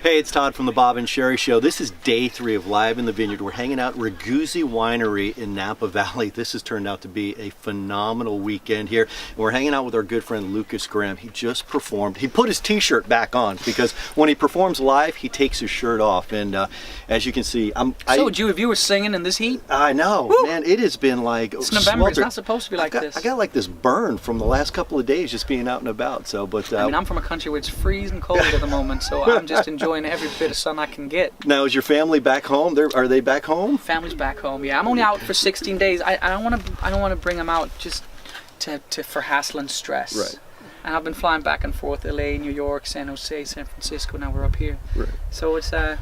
Hey, it's Todd from the Bob and Sherry Show. This is day 3 of Live in the Vineyard. We're hanging out at Ragusa Winery in Napa Valley. This has turned out to be a phenomenal weekend here. And we're hanging out with our good friend Lukas Graham. He just performed. He put his t-shirt back on because when he performs live, he takes his shirt off. And as you can see, if you were singing in this heat? I know, Woo! man. It has been like it's November. It's not supposed to be like this. I got like this burn from the last couple of days just being out and about. So, but I mean, I'm from a country where it's freezing cold at the moment, so I'm just enjoying every bit of sun I can get. Now, is your family back home? Are they back home? Family's back home. Yeah, I'm only out for 16 days. I don't want to bring them out just for hassle and stress. Right. And I've been flying back and forth, LA, New York, San Jose, San Francisco. Now we're up here. Right. So it's you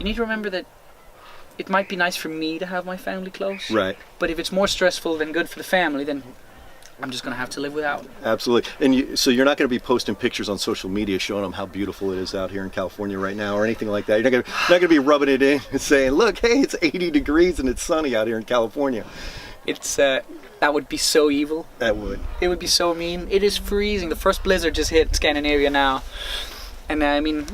need to remember that it might be nice for me to have my family close. Right. But if it's more stressful than good for the family, then I'm just going to have to live without. Absolutely. And so you're not going to be posting pictures on social media showing them how beautiful it is out here in California right now or anything like that. You're not going to be rubbing it in and saying, look, hey, it's 80 degrees and it's sunny out here in California. It's that would be so evil. That would. It would be so mean. It is freezing. The first blizzard just hit Scandinavia now. And I mean,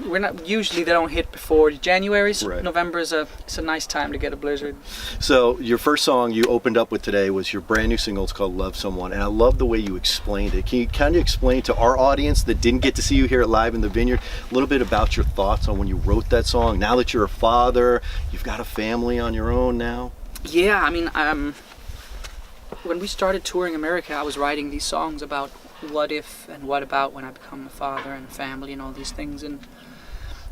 usually they don't hit before January. So right. November is a nice time to get a blizzard. So your first song you opened up with today was your brand new single. It's called Love Someone. And I love the way you explained it. Can you kind of explain to our audience that didn't get to see you here at Live in the Vineyard a little bit about your thoughts on when you wrote that song? Now that you're a father, you've got a family on your own now. Yeah, I mean, when we started touring America, I was writing these songs about what if and what about when I become a father and a family and all these things. And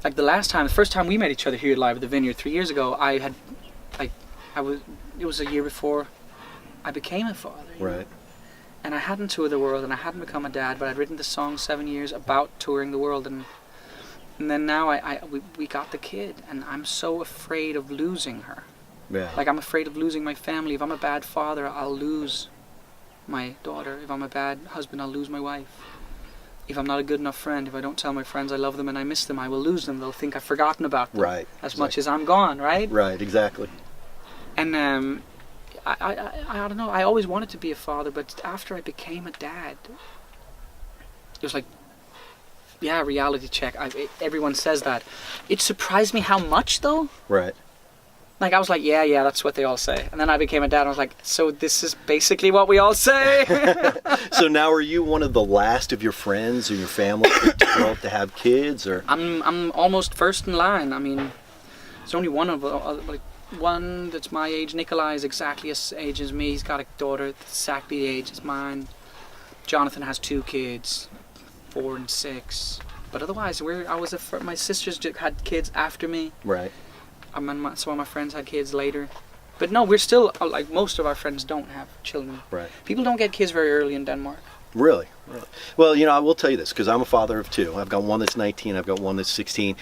like the first time we met each other here at Live at the Vineyard 3 years ago, it was a year before I became a father. Right. And I hadn't toured the world and I hadn't become a dad, but I'd written the song 7 years about touring the world. And then now we got the kid, and I'm so afraid of losing her. Yeah. Like, I'm afraid of losing my family. If I'm a bad father, I'll lose my daughter. If I'm a bad husband, I'll lose my wife. If I'm not a good enough friend, if I don't tell my friends I love them and I miss them, I will lose them. They'll think I've forgotten about them. Right. As much as I'm gone, right? Right, exactly. And I don't know, I always wanted to be a father, but after I became a dad, it was like, yeah, reality check. Everyone says that. It surprised me how much, though. Right. Like, I was like, yeah, that's what they all say. And then I became a dad, and I was like, so this is basically what we all say? So now, are you one of the last of your friends or your family to grow up to have kids, or? I'm almost first in line. I mean, there's only one that's my age. Nikolai is exactly the age as me. He's got a daughter that's exactly the age as mine. Jonathan has 2 kids, 4 and 6. But otherwise, my sisters had kids after me. Right. Some of my friends had kids later. But no, we're still, like, most of our friends don't have children. Right. People don't get kids very early in Denmark. Really? Well, I will tell you this, because I'm a father of 2. I've got one that's 19, I've got one that's 16.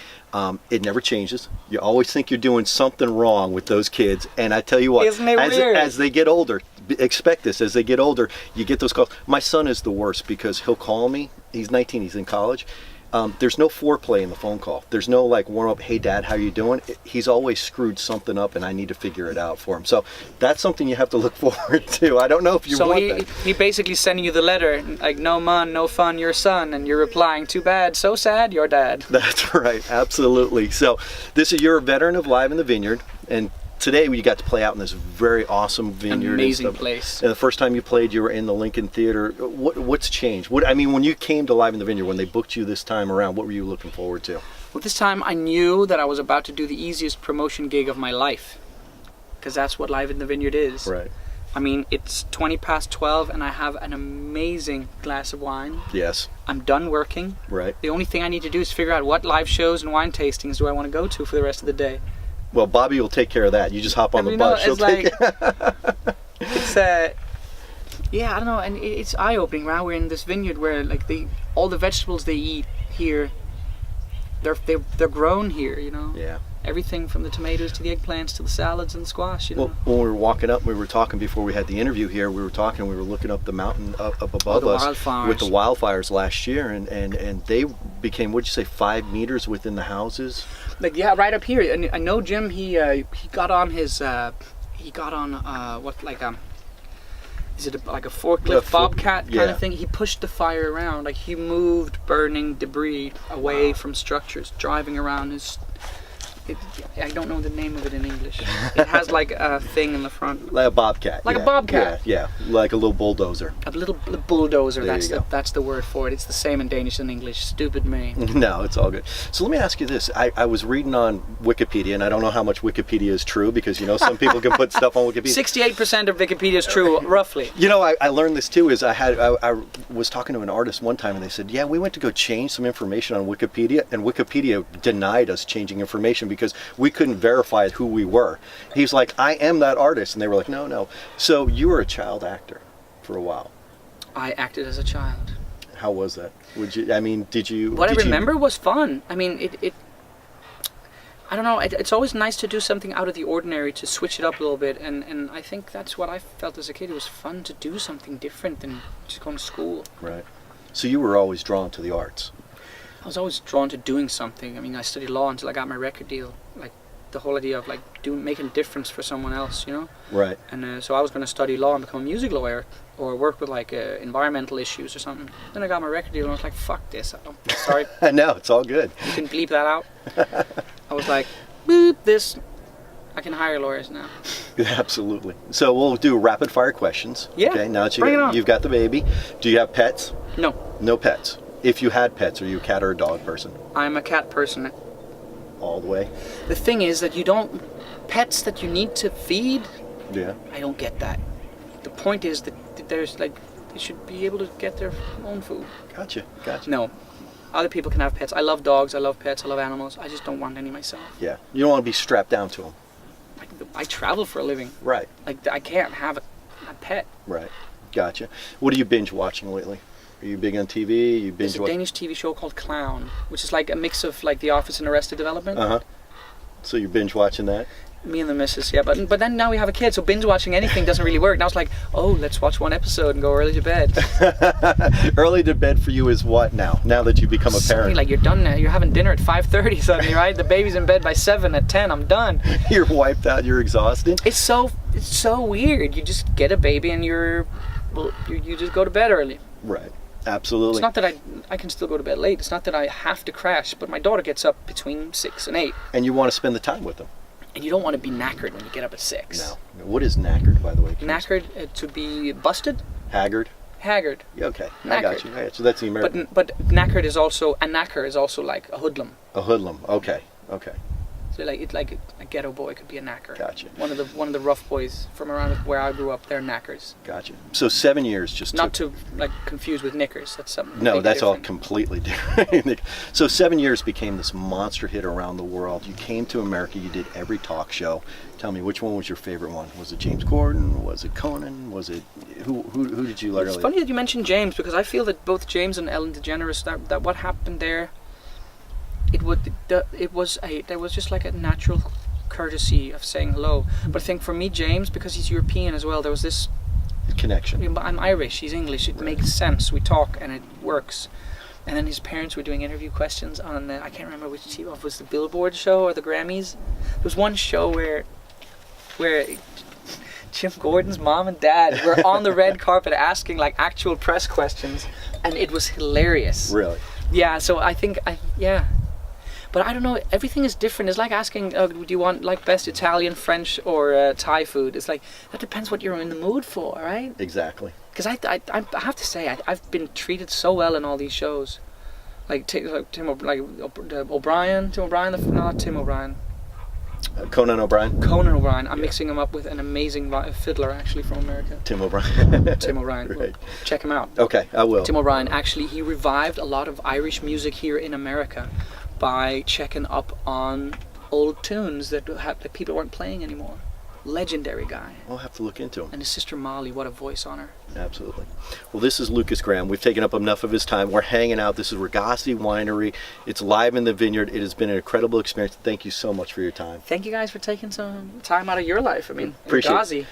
It never changes. You always think you're doing something wrong with those kids. And I tell you what, Isn't it weird? As they get older, expect this, as they get older, you get those calls. My son is the worst because he'll call me. He's 19, he's in college. There's no foreplay in the phone call. There's no like warm up, hey dad, how you doing? He's always screwed something up and I need to figure it out for him. So that's something you have to look forward to. I don't know if you want that. So he basically sending you the letter, like, no man, no fun, your son, and you're replying, too bad, so sad, your dad. That's right, absolutely. So you're a veteran of Live in the Vineyard, and today you got to play out in this very awesome vineyard. Amazing place. And the first time you played, you were in the Lincoln Theater. What's changed? When you came to Live in the Vineyard, when they booked you this time around, what were you looking forward to? Well, this time I knew that I was about to do the easiest promotion gig of my life, because that's what Live in the Vineyard is. Right. I mean, it's 12 and I have an amazing glass of wine. Yes. I'm done working. Right. The only thing I need to do is figure out what live shows and wine tastings do I want to go to for the rest of the day. Well, Bobby will take care of that. You just hop on the bus. She'll take it. It's yeah, I don't know, and it's eye-opening. Now we're in this vineyard where, like, all the vegetables they eat here, they're grown here. Yeah. Everything from the tomatoes to the eggplants to the salads and the squash. Well, when we were walking up, we were talking before we had the interview here. We were looking up the mountain up above us with the wildfires last year, and they became, what'd you say, 5 meters within the houses? Like, yeah, right up here. And I know Jim. He got on his is it like a forklift Bobcat kind yeah. of thing? He pushed the fire around, like he moved burning debris away from structures, driving around his. I don't know the name of it in English. It has like a thing in the front. Like a Bobcat. Like a Bobcat. Yeah, like a little bulldozer. A little bulldozer. There That's the word for it. It's the same in Danish and English. Stupid me. No, it's all good. So let me ask you this. I was reading on Wikipedia, and I don't know how much Wikipedia is true because, you know, some people can put stuff on Wikipedia. 68% of Wikipedia is true, roughly. You know, I learned this too. Is I was talking to an artist one time, and they said, yeah, we went to go change some information on Wikipedia, and Wikipedia denied us changing information because we couldn't verify who we were. He's like, I am that artist, and they were like, no. So you were a child actor for a while. I acted as a child. How was that? Did you? What I remember was fun. I mean, it I don't know. It's always nice to do something out of the ordinary, to switch it up a little bit, and I think that's what I felt as a kid. It was fun to do something different than just going to school. Right. So you were always drawn to the arts. I was always drawn to doing something. I mean, I studied law until I got my record deal. Like the whole idea of like making a difference for someone else, you know. Right. And so I was going to study law and become a music lawyer, or work with like environmental issues or something. Then I got my record deal and I was like, fuck this. Sorry. No, it's all good. You can bleep that out. I was like, boop this. I can hire lawyers now. Absolutely. So we'll do rapid fire questions. Yeah. Okay. Now that bring it on. you've got the baby, do you have pets? No. No pets. If you had pets, are you a cat or a dog person? I'm a cat person. All the way. The thing is that pets that you need to feed, Yeah. I don't get that. The point is that there's like, they should be able to get their own food. Gotcha. No. Other people can have pets. I love dogs, I love pets, I love animals. I just don't want any myself. Yeah. You don't want to be strapped down to them. I travel for a living. Right. Like, I can't have a pet. Right. Gotcha. What are you binge watching lately? Are you big on TV? You binge There's a Danish TV show called Clown, which is like a mix of like The Office and Arrested Development. Uh-huh. So you're binge watching that? Me and the missus, yeah. But then now we have a kid, so binge watching anything doesn't really work. Now it's like, oh, let's watch one episode and go early to bed. Early to bed for you is what now? Now that you become a parent? Like you're done now. You're having dinner at 5:30 suddenly, right? The baby's in bed by 7. At 10, I'm done. You're wiped out. You're exhausted. It's so weird. You just get a baby and you just go to bed early. Right. Absolutely. It's not that I can still go to bed late. It's not that I have to crash, but my daughter gets up between 6 and 8. And you want to spend the time with them. And you don't want to be knackered when you get up at 6. No. What is knackered, by the way? Knackered, to be busted? Haggard? Haggard. Okay. Knackered. I got you. So that's the American. But knackered is also, a knacker is also like a hoodlum. A hoodlum. Okay. So like a ghetto boy could be a knacker. Gotcha. One of the rough boys from around where I grew up, they're knackers. Gotcha. So 7 years just not to like confuse with knickers. That's something. No, that's all different. completely different. So 7 years became this monster hit around the world. You came to America. You did every talk show. Tell me, which one was your favorite one? Was it James Corden? Was it Conan? Was it who did you like? It's funny that you mentioned James, because I feel that both James and Ellen DeGeneres, that what happened there, there was just like a natural courtesy of saying hello. But I think for me, James, because he's European as well, there was this connection. I'm Irish, he's English, it makes sense, we talk and it works. And then his parents were doing interview questions on I can't remember which TV, it was the Billboard show or the Grammys. There was one show where Jim Gordon's mom and dad were on the red carpet asking like actual press questions, and it was hilarious. Really? Yeah, so I think, but I don't know, everything is different. It's like asking, do you want like best Italian, French, or Thai food? It's like, that depends what you're in the mood for, right? Exactly. Because I have to say, I've been treated so well in all these shows. Like Conan O'Brien. Conan O'Brien. I'm mixing him up with an amazing fiddler actually from America. Tim O'Brien. Tim O'Brien. Right. Check him out. Okay, I will. Tim O'Brien, actually, he revived a lot of Irish music here in America by checking up on old tunes that people weren't playing anymore. Legendary guy. I'll have to look into him. And his sister Molly, what a voice on her. Absolutely. Well, this is Lukas Graham. We've taken up enough of his time. We're hanging out. This is Regossi Winery. It's live in the vineyard. It has been an incredible experience. Thank you so much for your time. Thank you guys for taking some time out of your life. I mean, appreciate Regossi.